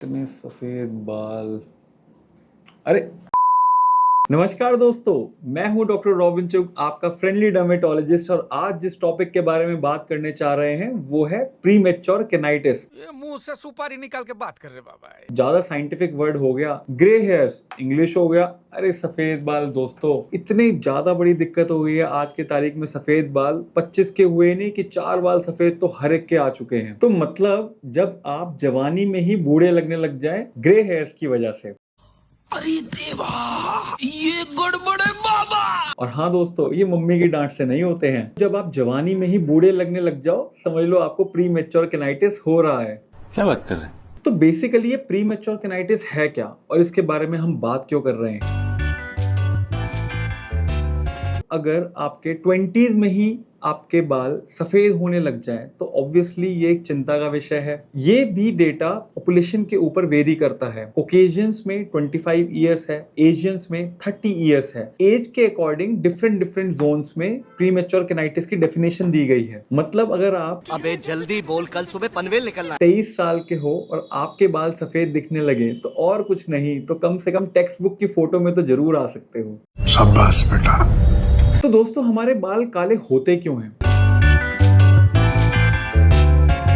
इतने सफेद बाल। अरे नमस्कार दोस्तों, मैं हूं डॉक्टर रॉबिन चुग, आपका फ्रेंडली डर्मेटोलॉजिस्ट। और आज जिस टॉपिक के बारे में बात करने चाह रहे हैं वो है प्रीमेच्योर केनाइटिस। ये मुंह से सुपारी निकाल के बात कर रहे बाबा। ज्यादा साइंटिफिक वर्ड हो गया, ग्रे हेयर्स इंग्लिश हो गया। अरे सफेद बाल दोस्तों, इतनी ज्यादा बड़ी दिक्कत हो गई है आज की तारीख में। सफेद बाल 25 के हुए नहीं कि 4 बाल सफेद तो हर एक के आ चुके हैं। तो मतलब जब आप जवानी में ही बूढ़े लगने लग जाए ग्रे हेयर्स की वजह से। अरे देवा, ये गड़बड़ है बाबा। और हाँ दोस्तों, ये मम्मी की डांट से नहीं होते हैं। जब आप जवानी में ही बूढ़े लगने लग जाओ, समझ लो आपको प्रीमेच्योर केनाइटिस हो रहा है। क्या बात कर रहे हैं? तो बेसिकली ये प्रीमेच्योर केनाइटिस है क्या और इसके बारे में हम बात क्यों कर रहे हैं। अगर आपके 20s में ही आपके बाल सफेद होने लग जाएं तो ऑब्वियसली ये एक चिंता का विषय है। ये भी डेटा पॉपुलेशन के ऊपर वेरी करता है। कॉकेशियंस में 25 इयर्स है, एशियंस में 30 इयर्स है। एज के अकॉर्डिंग डिफरेंट जोन्स में प्रीमेच्योर केनाइटिस की डेफिनेशन दी गई है। मतलब अगर आप अबे जल्दी बोल, कल सुबह पनवेल निकलना है। 23 साल के हो और आपके बाल सफेद दिखने लगे तो और कुछ नहीं तो कम से कम टेक्स्ट बुक की फोटो में तो जरूर आ सकते हो। शाबाश बेटा। तो दोस्तों, हमारे बाल काले होते क्यों हैं?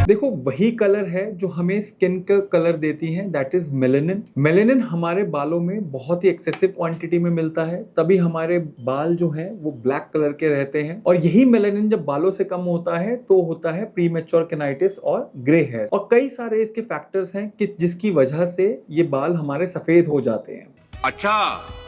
देखो, वही कलर है जो हमें स्किन का कलर देती है, दैट इज मेलेनिन। मेलेनिन हमारे बालों में बहुत ही एक्सेसिव क्वांटिटी में मिलता है, तभी हमारे बाल जो हैं वो ब्लैक कलर के रहते हैं। और यही मेलेनिन जब बालों से कम होता है तो होता है प्रीमेच्योर केनाइटिस और ग्रे हेयर। और कई सारे इसके फैक्टर्स हैं कि जिसकी वजह से ये बाल हमारे सफेद हो जाते हैं। अच्छा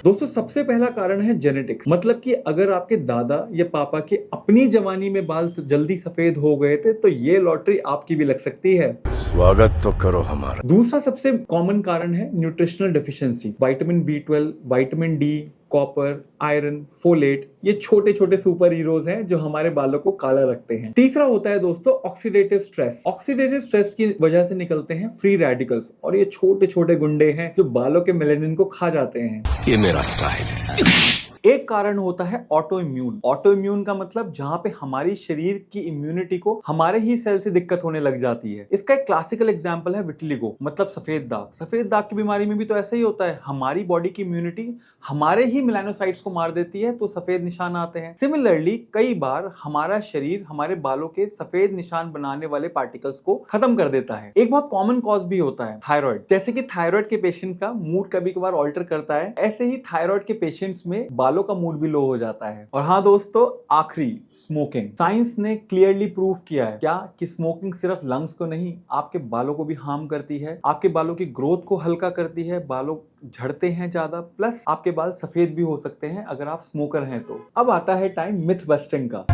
दोस्तों, सबसे पहला कारण है जेनेटिक्स। मतलब कि अगर आपके दादा या पापा के अपनी जवानी में बाल जल्दी सफेद हो गए थे तो ये लॉटरी आपकी भी लग सकती है। स्वागत तो करो हमारा। दूसरा सबसे कॉमन कारण है nutritional deficiency. Vitamin B12, vitamin D, copper, iron, folate, ये छोटे छोटे सुपर हीरोज हैं जो हमारे बालों को काला रखते हैं। तीसरा होता है दोस्तों ऑक्सीडेटिव स्ट्रेस। ऑक्सीडेटिव स्ट्रेस की वजह से निकलते हैं फ्री रेडिकल्स, और ये छोटे छोटे गुंडे हैं जो बालों के मेलेनिन को खा जाते हैं। ये मेरा स्टाइल है। एक कारण होता है ऑटो इम्यून। ऑटो इम्यून का मतलब जहां पे हमारी शरीर की इम्यूनिटी को हमारे ही सेल से दिक्कत होने लग जाती है। इसका एक क्लासिकल एग्जांपल है विटिलिगो, मतलब सफेद दाग। सफेद दाग की बीमारी में भी तो ऐसा ही होता है। हमारी बॉडी की इम्यूनिटी हमारे ही मेलानोसाइट्स को मार देती है तो सफेद निशान आते हैं। सिमिलरली कई बार हमारा शरीर हमारे बालों के सफेद निशान बनाने वाले पार्टिकल्स को खत्म कर देता है। एक बहुत कॉमन कॉज भी होता है थायराइड। जैसे कि थायराइड के पेशेंट का मूड कभी कभार ऑल्टर करता है, ऐसे ही थायराइड के पेशेंट्स में बालों का मूड भी लो हो जाता है। और हाँ दोस्तों, आखिरी स्मोकिंग। साइंस ने क्लियरली प्रूव किया है क्या कि स्मोकिंग सिर्फ लंग्स को नहीं, आपके बालों को भी हार्म करती है। आपके बालों की ग्रोथ को हल्का करती है, बालों झड़ते हैं ज्यादा, प्लस आपके बाल सफेद भी हो सकते हैं अगर आप स्मोकर हैं तो। अब आता है टाइम मिथ बस्टिंग का।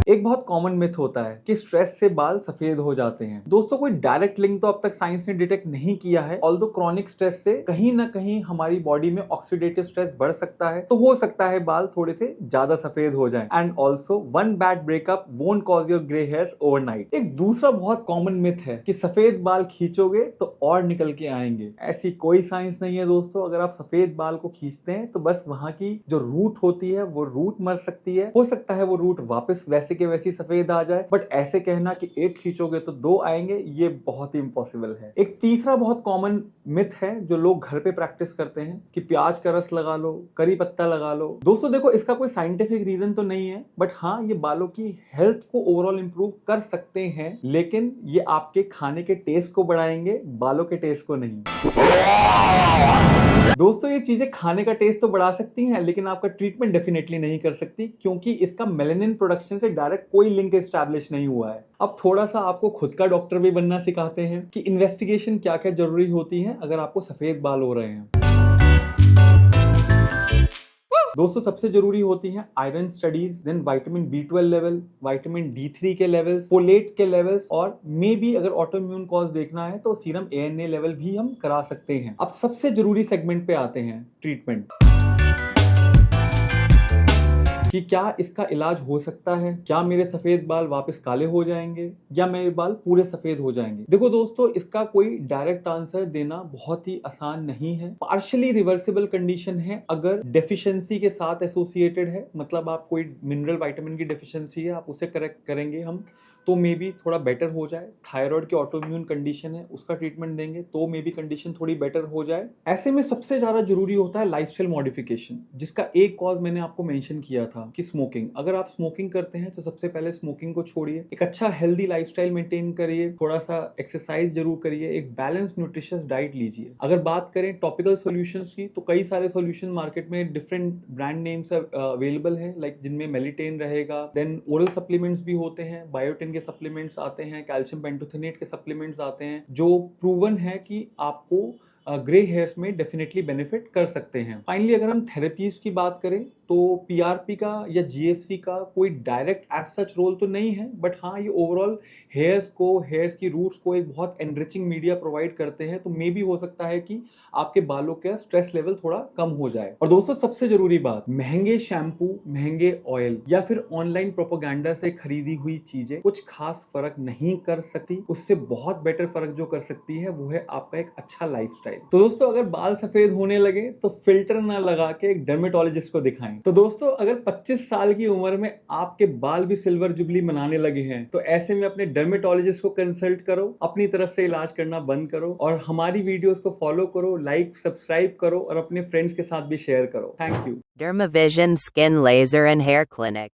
एक बहुत कॉमन मिथ होता है कि स्ट्रेस से बाल सफेद हो जाते हैं। दोस्तों, कोई डायरेक्ट लिंक तो अब तक साइंस ने डिटेक्ट नहीं किया है। ऑल्दो क्रॉनिक स्ट्रेस से कहीं ना कहीं हमारी बॉडी में ऑक्सीडेटिव स्ट्रेस बढ़ सकता है, तो हो सकता है बाल थोड़े से ज्यादा सफेद हो जाएं। And also one bad breakup won't cause your grey hairs overnight. एक दूसरा बहुत कॉमन मिथ है कि सफेद बाल खींचोगे तो और निकल के आएंगे। ऐसी कोई साइंस नहीं है दोस्तों। अगर आप सफेद बाल को खींचते हैं तो बस वहां की जो रूट होती है वो रूट मर सकती है। हो सकता है वो रूट वापस वैसे के वैसी सफेद आ जाए, बट ऐसे कहना कि एक खींचोगे तो 2 आएंगे, ये बहुत ही इम्पॉसिबल है। एक तीसरा बहुत कॉमन मिथ है जो लोग घर पे प्रैक्टिस करते हैं कि प्याज का रस लगा लो, करी पत्ता लगा लो। दोस्तों देखो, इसका कोई साइंटिफिक रीजन तो नहीं है, बट हाँ, ये बालों की हेल्थ को ओवरऑल इंप्रूव कर सकते हैं, लेकिन ये आपके खाने के टेस्ट को बढ़ाएंगे, बालों के टेस्ट को नहीं। दोस्तों, ये चीजें खाने का टेस्ट तो बढ़ा सकती हैं, लेकिन आपका ट्रीटमेंट डेफिनेटली नहीं कर सकती, क्योंकि इसका मेलेनिन प्रोडक्शन से डायरेक्ट कोई लिंक एस्टैब्लिश नहीं हुआ है। अब थोड़ा सा आपको खुद का डॉक्टर भी बनना सिखाते हैं कि इन्वेस्टिगेशन क्या क्या जरूरी होती है अगर आपको सफेद बाल हो रहे हैं। दोस्तों, सबसे जरूरी होती है iron studies, then vitamin B12 level, vitamin D3 के लेवल्स, फोलेट के लेवल्स, और मे बी अगर ऑटो इम्यून कॉज देखना है तो सीरम ANA लेवल भी हम करा सकते हैं। अब सबसे जरूरी सेगमेंट पे आते हैं, ट्रीटमेंट। कि क्या इसका इलाज हो सकता है? क्या मेरे सफेद बाल वापस काले हो जाएंगे या मेरे बाल पूरे सफेद हो जाएंगे? देखो दोस्तों, इसका कोई डायरेक्ट आंसर देना बहुत ही आसान नहीं है। पार्शियली रिवर्सिबल कंडीशन है अगर डेफिशिएंसी के साथ एसोसिएटेड है, मतलब आप कोई मिनरल विटामिन की डेफिशिएंसी है, आप उसे करेक्ट करेंगे हम तो मे बी थोड़ा बेटर हो जाए। थायराइड की ऑटोइम्यून कंडीशन है, उसका ट्रीटमेंट देंगे तो मे बी कंडीशन थोड़ी बेटर हो जाए। ऐसे में सबसे ज्यादा जरूरी होता है लाइफस्टाइल मॉडिफिकेशन, जिसका एक कॉज मैंने आपको मेंशन किया था कि स्मोकिंग। अगर आप स्मोकिंग करते हैं तो सबसे पहले स्मोकिंग को छोड़िए, एक अच्छा हेल्दी लाइफस्टाइल मेंटेन करिए, थोड़ा सा एक्सरसाइज जरूर करिए, एक बैलेंस न्यूट्रिशियस डाइट लीजिए। अगर बात करें टॉपिकल सॉल्यूशंस की, तो कई सारे सॉल्यूशन मार्केट में डिफरेंट ब्रांड नेम्स अवेलेबल है, लाइक जिनमें मेलिटेन रहेगा, देन ओरल सप्लीमेंट्स भी होते हैं, बायोटिन के सप्लीमेंट्स आते हैं, कैल्शियम पेंटोथेनेट के सप्लीमेंट्स आते हैं, जो प्रूवन है कि आपको ग्रे हेयर्स में डेफिनेटली बेनिफिट कर सकते हैं। फाइनली अगर हम थेरेपीज की बात करें तो पीआरपी का या जीएफसी का कोई डायरेक्ट एज सच रोल तो नहीं है, बट हाँ ये ओवरऑल हेयर्स की रूट्स को एक बहुत एनरिचिंग मीडिया प्रोवाइड करते हैं, तो मे भी हो सकता है कि आपके बालों का स्ट्रेस लेवल थोड़ा कम हो जाए। और दोस्तों सबसे जरूरी बात, महंगे शैम्पू, महंगे ऑयल या फिर ऑनलाइन प्रोपोगंडा से खरीदी हुई चीजें कुछ खास फर्क नहीं कर सकती। उससे बहुत बेटर फर्क जो कर सकती है वो है आपका एक अच्छा लाइफस्टाइल। तो दोस्तों अगर बाल सफेद होने लगे तो फिल्टर ना लगा के एक डर्मेटोलॉजिस्ट को दिखाएं। तो दोस्तों अगर 25 साल की उम्र में आपके बाल भी सिल्वर जुबली मनाने लगे हैं तो ऐसे में अपने डर्मेटोलॉजिस्ट को कंसल्ट करो, अपनी तरफ से इलाज करना बंद करो और हमारी वीडियोस को फॉलो करो, लाइक सब्सक्राइब करो और अपने फ्रेंड्स के साथ भी शेयर करो। Thank you. Dermavision Skin Laser and Hair Clinic.